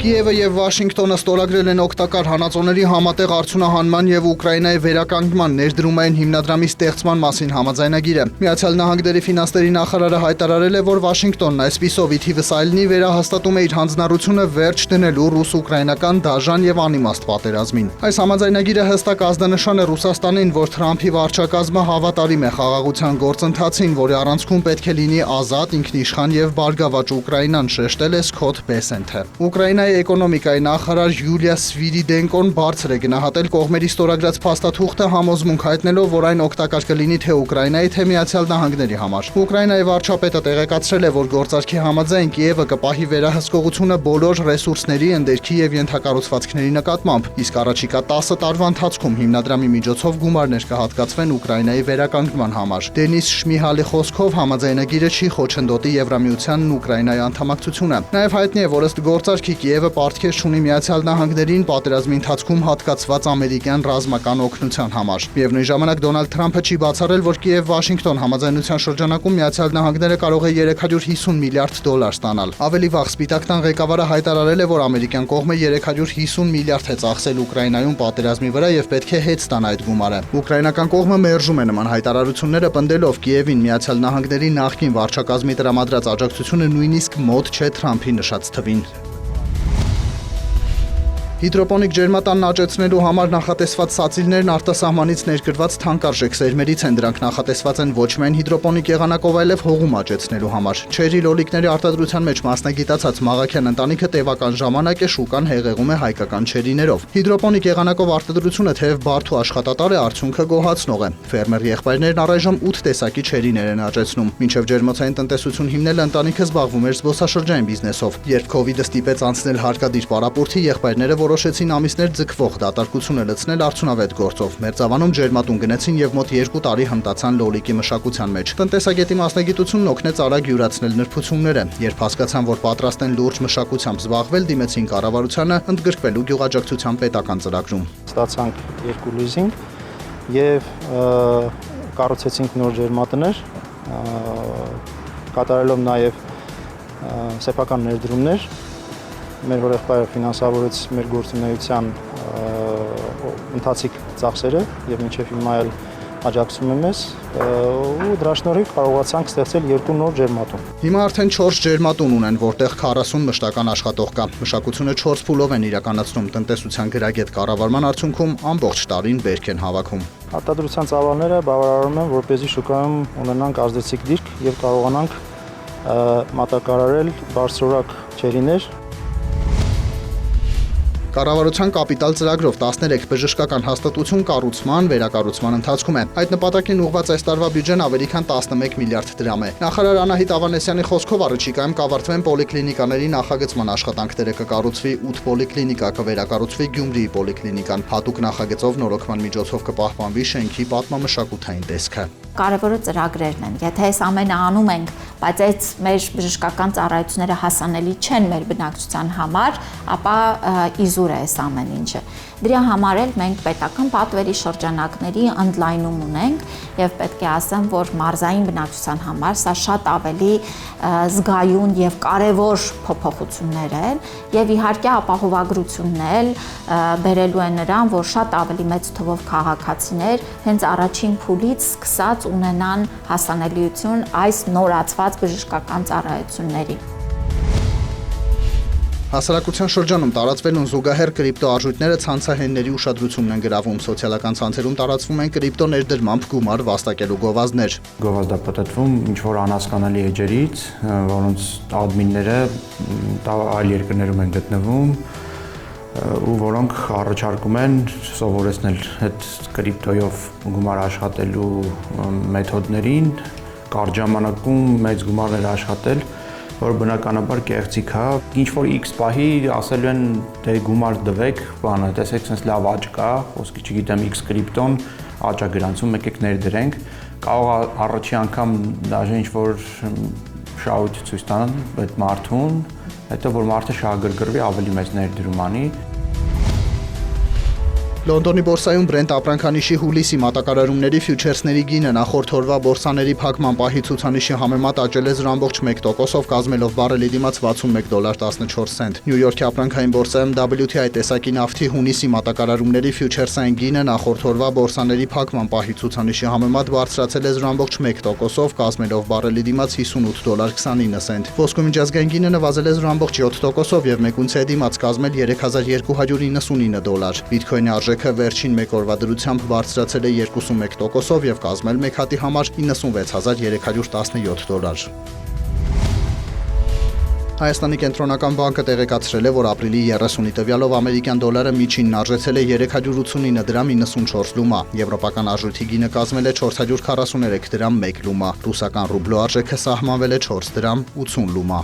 Կիևը եւ Վաշինգտոնը ստորագրել են օգտակար հանածոների համատեղ արդյունահանման եւ Ուկրաինայի վերականգնման ներդրումային հիմնադրամի ստեղծման մասին համաձայնագիրը։ Միացյալ Նահանգների ֆինանսների նախարարը հայտարարել է, որ Վաշինգտոնն այսպիսով ի թիվս այլնի վերահաստատում է իր հանձնառությունը վերջ դնելու ռուս-ուկրաինական դաժան եւ անիմաստ պատերազմին։ Այս համաձայնագիրը հստակ ազդանշան է Ռուսաստանին, որ Թրամփի վարչակազմը հավատարիմ է խաղաղության գործընթացին, որի առանցքում պետք է լինի ազատ, ինքնիշխան եւ բարգավաճ Ուկրաինան, շեշտել է Սքոթ Բեսենթը։ Ուկրաինայի էկոնոմիկայի նախարար Յուլիա Սվիրիդենկոն բարձր է գնահատել կողմերի ստորագրած փաստաթուղթը, համոզմունք հայտնելով, որ այն օգտակար կլինի թե Ուկրաինայի, թե Միացյալ Նահանգների համար։ Ուկրաինայի վարչապետը տեղեկացրել է, որ գործարքի համաձայն Կիևը կպահի վերահսկողությունը բոլոր ռեսուրսների, ընդերքի եւ ենթակառուցվածքների նկատմամբ, իսկ առաջիկա 10 տարվա ընթացքում հիմնադրամի միջոցով գումարներ կհատկացվեն Ուկրաինայի վերականգնման համար։ Դենիս Շմիհալի խոսքով համաձայնագիրը չի խոչընդոտի Եվրամիությանն ու Ուկրաինայի անդամակցությունը։ Նաև հայտնի է, որ ըստ գործարքի Կիևը պարտքեր չունի Միացյալ Նահանգներին պատերազմի ընթացքում հատկացված ամերիկյան ռազմական օգնության համար։ Միևնույն ժամանակ Դոնալդ Թրամփը չի բացառել, որ Կիև-Վաշինգտոն համաձայնության շրջանակում Միացյալ Նահանգները կարող է 350 միլիարդ դոլար ստանալ։ Ավելի վաղ Սպիտակ տան ղեկավարը հայտարարել է, որ ամերիկյան կողմը 350 միլիարդ է ծախսել Ուկրաինայում պատերազմի վրա եւ պետք է հետ ստանա այդ գումարը։ Ուկրաինական կողմը մերժում է նման հայտարարությունները, պնդելով Կիևին Միացյալ Նահանգների նախկին վարչակազմի տրամադրած աջակցությունը նույնիսկ մոտ չէ Թրամփի նշած թվին։ Հիդրոպոնիկ ջերմատանն աճեցնելու համար նախատեսված սացիլներն արտասահմանից ներկրված թանկարժեք սերմերից են։ Դրանք նախատեսված են ոչ միայն հիդրոպոնիկ եղանակով, այլև հողում աճեցնելու համար։ Չերի լոլիկների արտադրության մեջ մասնագիտացած Մաղաքյան ընտանիքը տևական ժամանակ է շուկան հեղեղում է հայկական չերիներով։ Հիդրոպոնիկ եղանակով արտադրությունը թեև բարդ ու աշխատատար է, արդյունքը գոհացնող է։ Ֆերմեր եղբայրներն առայժմ 8 տեսակի չերիներ են աճեցնում։ Մինչև ջերմոցային տնտեսություն հիմնելը ընտանիքը զբաղվում էր զբոսաշրջային բիզնեսով։ Երբ Քովիդը ստիպեց անցնել հարկադիր պարապորթի, եղբայրները որոշեցին ամիսներ ձգվող դատարկությունը լցնել արդյունավետ գործով։ Մերձավանում ջերմատուն գնեցին եւ մոտ 2 տարի հմտացան լոլիկի մշակության մեջ։ Տնտեսագետի մասնագիտությունն օգնեց արագ յուրացնել նրբությունները։ Երբ հասկացան, որ պատրաստ են լուրջ մշակությամբ զբաղվել, դիմեցին կառավարությանը, ընդգրկվելու գյուղաճակցության պետական ծրագրում։ Ստացանք 2 լիզինգ եւ կառուցեցինք նոր ջերմատներ, կատարելով նաեւ սեփական ներդրումներ։ Մեր հորեղբայրը ֆինանսավորեց մեր գործունեության ընթացիկ ծախսերը եւ մինչեւ հիմա էլ աջակցում է մեզ ու դրա շնորհիվ կարողացանք ստեղծել 2 նոր ջերմատուն։ Հիմա արդեն 4 ջերմատուն ունեն, որտեղ 40 մշտական աշխատող կա։ Մշակությունը 4 փուլով են իրականացնում, տնտեսության գրագետ կառավարման արդյունքում ամբողջ տարին բերք են հավաքում։ Արտադրության ծավալները բավարարում են, որպեսզի շուկայում ունենանք ազդեցիկ դիրք եւ կարողանանք մատակարարել բարձրորակ չերիներ։ Կառավարության կապիտալ ծրագրով 13 բժշկական հաստատություն կառուցման, վերակառուցման ընթացքում է։ Այդ նպատակին ուղղված այս տարվա բյուջեն ավելի քան 11 միլիարդ դրամ է։ Նախարար Անահիտ Ավանեսյանի խոսքով առաջիկայում կավարտվեն պոլիկլինիկաների նախագծման աշխատանքները, կկառուցվի 8 պոլիկլինիկա, կվերակառուցվի Գյումրիի պոլիկլինիկան։ Հատուկ նախագծով նորոգման միջոցով կպահպանվի շենքի պատմամշակութային տեսքը։ Կարևորը ծրագրերն են։ Եթե այս ամենը անում ենք, բայց այդ մեր բժշկական ծառայությունները հասանելի չեն մեր բնակչության համար, ապա իզուր է այս ամեն ինչը։ Դրա համար էլ մենք պետական պատվերի շրջանակների ընդլայնում ունենք եւ պետք է ասեմ, որ մարզային բնակչության համար սա շատ ավելի զգայուն եւ կարեւոր փոփոխություններ են եւ իհարկե ապահովագրությունն էլ բերելու է նրան, որ շատ ավելի մեծ թվով քաղաքացիներ հենց առաջին փուլից սկսած ունենան հասանելիություն այս նորացված բժշկական ծառայությունների։ Հասարակության շրջանում տարածվելուն զուգահեռ կրիպտո արժույթները ցանցահենների ուշադրությունն են գրավում։ Սոցիալական ցանցերում տարածվում են կրիպտո ներդրմամբ գումար վաստակելու գովազդներ։ Գովազդապտտվում ինչ-որ անհասկանալի էջերից, որոնց ադմինները այլ երկրներում են գտնվում ու որոնք առաջարկում են սովորեցնել այդ կրիպտոյով գումար աշխատելու մեթոդներին, կարճ ժամանակում մեծ գումարներ աշխատել, որ բնականաբար կեղծիք է, ինչ որ X պահի ասելու են դե գումար դվեք, բանը, տեսեք, sense լավ աճ կա, խոսքի չգիտեմ X կրիպտոն աճ է գրանցում, եկեք ներդրենք, կարող է առաջի անգամ դաժե ինչ որ շահույթ ցույց տան այդ մարդուն, հետո որ մարդը շահագրգռվի ավելի մեծ ներդրում անի։ Լոնդոնի բորսայում Brent ապրանքանիշի հուլիսի մատակարարումների ֆյուչերսների գինը նախորդ օրվա բորսաների փակման պահի ցուցանիշի համեմատ աճել է 0.1%-ով կազմելով բարելի դիմաց $61.14։ Նյու Յորքի ապրանքային բորսայում WTI տեսակի նավթի հունիսի մատակարարումների ֆյուչերսային գինը նախորդ օրվա բորսաների փակման պահի ցուցանիշի համեմատ բարձրացել է 0.1%-ով կազմելով բարելի դիմաց $58.29։ Ոսկու միջազգային գինը նվազել է 0.7%-ով եւ մեկ ունցիայի դիմաց կազմել $3299։ Բիթքոյնի արժեքը վերջին մեկ օրվա դրությամբ բարձրացել է 21%-ով եւ կազմել մեկ հատի համար $96317։ Հայաստանի կենտրոնական բանկը տեղեկացրել է, որ ապրիլի 30-ի տվյալով ամերիկյան դոլարը միջինն արժեցել է 389 դրամ 94 լումա, եվրոպական արժույթի գինը կազմել է 443 դրամ 1 լումա, ռուսական ռուբլու արժեքը սահմանվել է 4 դրամ 80 լումա։